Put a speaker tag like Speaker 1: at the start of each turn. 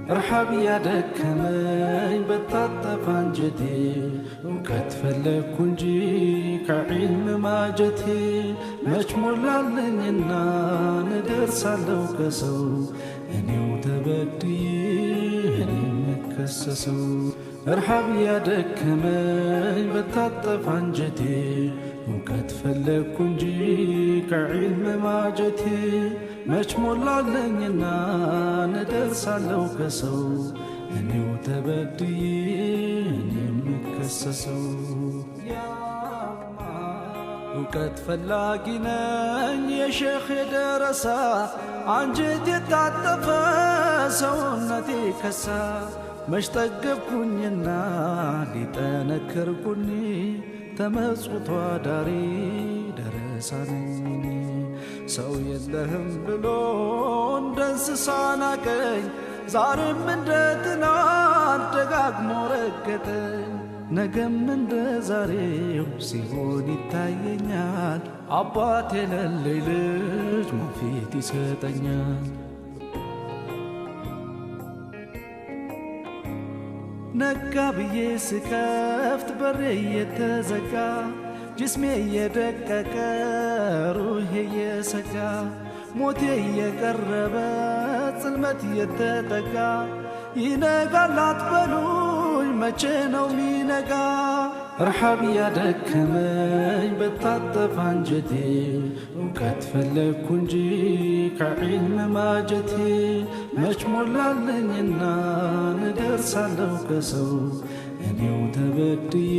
Speaker 1: ረሃብ ያደከመኝ በታጠፋ አንጀቴ እውቀት ፈለግኩ እንጂ ከዒልም ማጀቴ መች ሞላለኝና እደርሳለሁ ከሰው እኔው ተበድዬ እኔም መከሰሰው ረሃብ ያደከመኝ በታጠፋ አንጀቴ እውቀት ፈለግኩ እንጂ ከዒልም ማጀቴ መች ሞላለኝና እደርሳለሁ ከሰው እኔው ተበድዬ እኔም መከሰሰው እውቀት ፈላጊ ነኝ የሼኽ የደረሳ አንጀት የታጠፈ ሰውነቴ ከሳ መች ጠገብኩኝና ሊጠነክር ጎኔ ተመጽውቶ አዳሪ ደረሳ ነኝ ሰው የለህም ብሎ እንደ እንስሳ ናቀኝ ዛሬም እንደ ትናንት ደጋግሞ ረገጠኝ ነገም እንደ ዛሬው ሲሆን ይታየኛል አባት የሌለኝ ልጅ ፊት ይሰጠኛል ነጋ ብዬ ስከፍት በሬ የተዘጋ ጅስሜ የደቀቀ ሩሄ የሰጋ ሞቴ የቀረበ ጽልመት የተጠጋ ይነጋል አትበሉኝ መቼ ነው ሚነጋ ረሃብ ያደከመኝ በታጠፋ አንጀቴ እውቀት ፈለግኩ እንጂ ከዒልም ማጀቴ መች ሞላለኝና እደርሳለሁ ከሰው እኔው ተበድዬ